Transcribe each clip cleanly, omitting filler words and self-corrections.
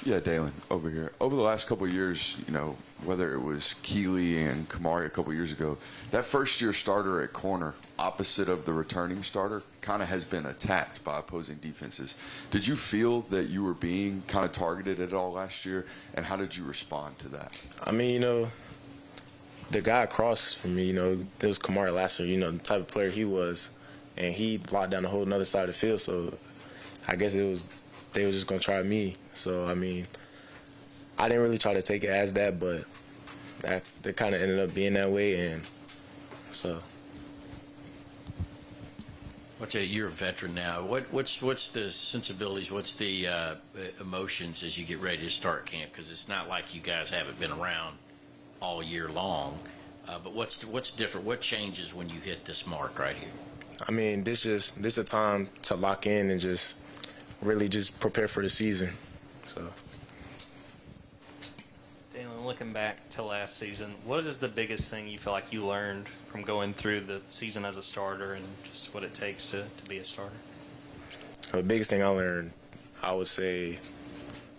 Yeah, Daylen, over here. Over the last couple of years, whether it was Keeley and Kamari a couple of years ago, that first-year starter at corner, opposite of the returning starter, kind of has been attacked by opposing defenses. Did you feel that you were being kind of targeted at all last year, and how did you respond to that? I mean, the guy across from me, it was Kamari last year, the type of player he was, and he locked down the whole other side of the field, so I guess they were just going to try me. So, I mean, I didn't really try to take it as that, but that kind of ended up being that way, and so. You're a veteran now. What's the sensibilities? What's the emotions as you get ready to start camp? Because it's not like you guys haven't been around all year long. But what's different? What changes when you hit this mark right here? I mean, this is a time to lock in and just really just prepare for the season. So. Daylen, looking back to last season, what is the biggest thing you feel like you learned from going through the season as a starter and just what it takes to be a starter? The biggest thing I learned, I would say,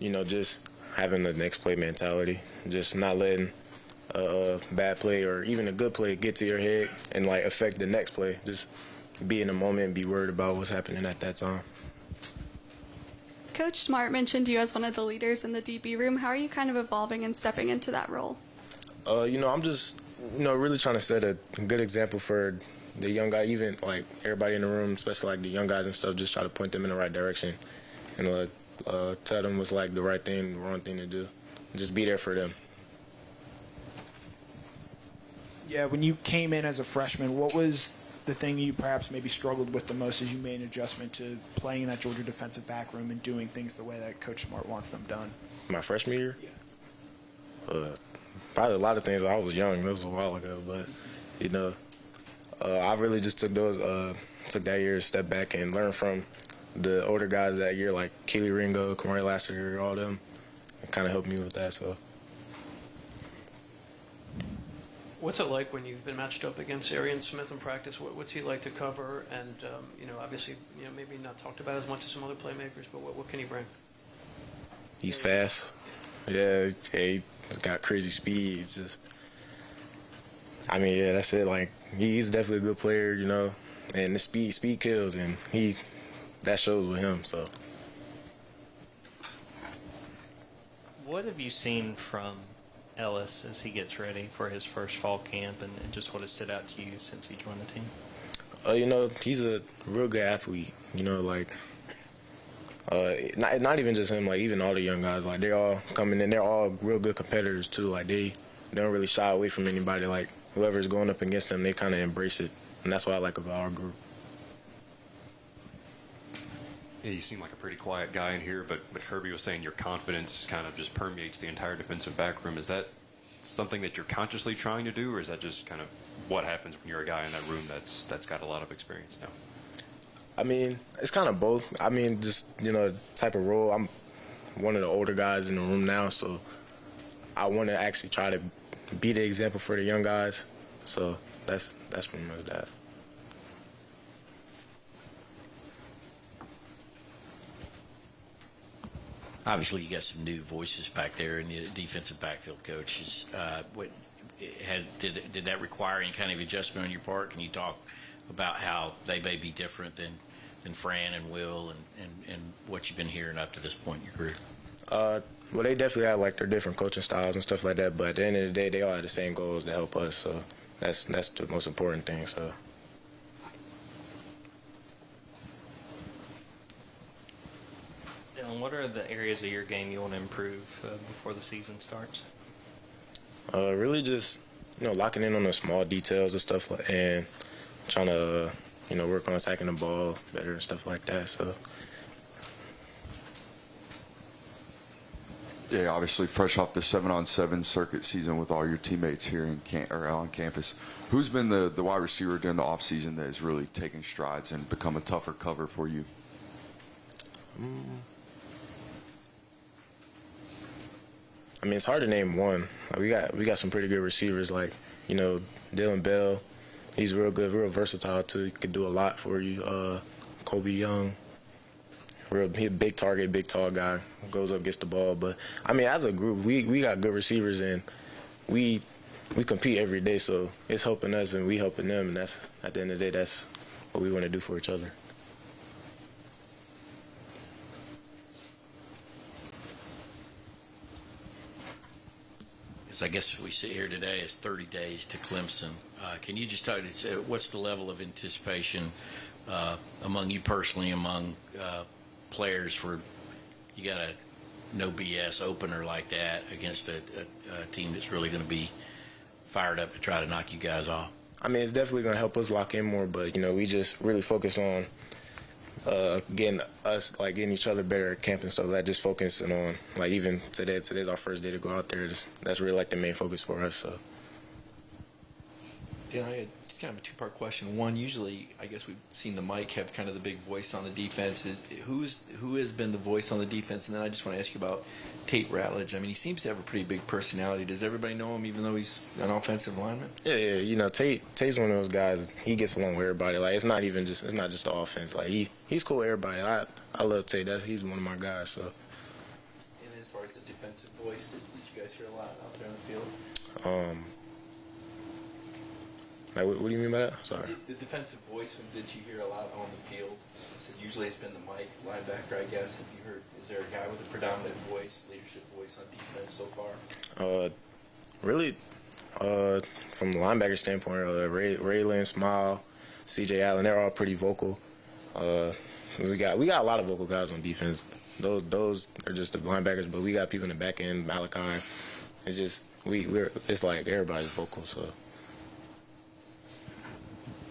just having the next play mentality, just not letting a bad play or even a good play get to your head and, affect the next play. Just be in the moment and be worried about what's happening at that time. Coach Smart mentioned you as one of the leaders in the DB room. How are you kind of evolving and stepping into that role? I'm just, really trying to set a good example for the young guy, even everybody in the room, especially the young guys and stuff, just try to point them in the right direction and tell them what's the right thing, the wrong thing to do. Just be there for them. Yeah, when you came in as a freshman, what was the thing you perhaps maybe struggled with the most as you made an adjustment to playing in that Georgia defensive back room and doing things the way that Coach Smart wants them done? My freshman year? Yeah. Probably a lot of things. I was young. That was a while ago. But, I really just took that year to step back and learn from the older guys that year, like Keeley Ringo, Kamari Lassiter, all them. It kind of helped me with that. So. What's it like when you've been matched up against Arian Smith in practice? What's he like to cover? And, obviously, maybe not talked about as much as some other playmakers, but what can he bring? He's fast. Yeah, he's got crazy speed. He's just, that's it. He's definitely a good player, and the speed kills, and that shows with him, so. What have you seen from Ellis as he gets ready for his first fall camp and just what has stood out to you since he joined the team? He's a real good athlete. Not even just him, even all the young guys. They all coming in. They're all real good competitors too. They don't really shy away from anybody. Whoever's going up against them, they kind of embrace it, and that's what I like about our group. Yeah, you seem like a pretty quiet guy in here, but Kirby was saying your confidence kind of just permeates the entire defensive back room. Is that something that you're consciously trying to do, or is that just kind of what happens when you're a guy in that room that's got a lot of experience now? It's kind of both. Type of role. I'm one of the older guys in the room now, so I want to actually try to be the example for the young guys. So that's pretty much that. Obviously, you got some new voices back there in the defensive backfield coaches. Did that require any kind of adjustment on your part? Can you talk about how they may be different than Fran and Will and what you've been hearing up to this point in your career? Well, they definitely have their different coaching styles and stuff like that, but at the end of the day, they all have the same goals to help us, so that's the most important thing. So. Daylen, what are the areas of your game you want to improve before the season starts? Really just, locking in on the small details and stuff, and trying to, work on attacking the ball better and stuff like that. So. Yeah, obviously fresh off the 7-on-7 circuit season with all your teammates here on campus. Who's been the wide receiver during the offseason that has really taken strides and become a tougher cover for you? It's hard to name one. We got some pretty good receivers Daylen Bell. He's real good, real versatile too. He could do a lot for you. Kobe Young. He a big target, big tall guy, goes up, gets the ball. But I mean, as a group, we got good receivers, and we compete every day. So it's helping us, and we helping them. And that's, at the end of the day, that's what we want to do for each other. I guess we sit here today as 30 days to Clemson. Can you just talk, what's the level of anticipation among you personally, among players for, you got a no BS opener like that against a team that's really going to be fired up to try to knock you guys off? I mean, it's definitely going to help us lock in more, but, we just really focus on getting each other better at camp and stuff. Like, just focusing on, like, even today's our first day to go out there. That's really, like, the main focus for us, so. Dan, I had just kind of a two-part question. One, usually, I guess we've seen the Mike have kind of the big voice on the defense. Who has been the voice on the defense? And then I just want to ask you about Tate Ratledge. I mean, he seems to have a pretty big personality. Does everybody know him, even though he's an offensive lineman? Yeah. Tate's one of those guys. He gets along with everybody. Like, it's not just the offense. Like, he's cool with everybody. I love Tate. He's one of my guys. So. And as far as the defensive voice, did you guys hear a lot out there on the field? Like, what do you mean by that? Sorry. The defensive voice, did you hear a lot on the field? I said usually it's been the Mike linebacker, I guess. Have you heard? Is there a guy with a predominant voice, leadership voice on defense so far? Really, from the linebacker standpoint, Raylan, Smile, C.J. Allen, they're all pretty vocal. We got a lot of vocal guys on defense. Those are just the linebackers, but we got people in the back end, Malachi. It's just it's like everybody's vocal. So.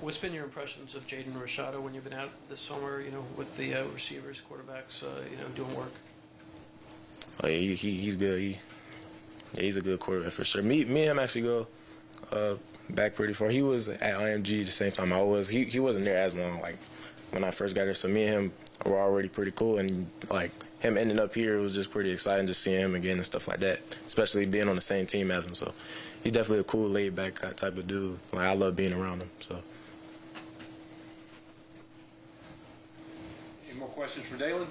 What's been your impressions of Jaden Rashada when you've been out this summer, with the receivers, quarterbacks, doing work? Oh, yeah, he's good. He's a good quarterback for sure. Me and him actually go back pretty far. He was at IMG the same time I was. He wasn't there as long, like, when I first got there. So me and him were already pretty cool. And, like, him ending up here, it was just pretty exciting to see him again and stuff like that, especially being on the same team as him. So he's definitely a cool, laid-back type of dude. Like, I love being around him, so. Any more questions for Daylen?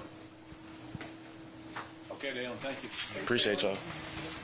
Okay, Daylen, thank you. Appreciate y'all.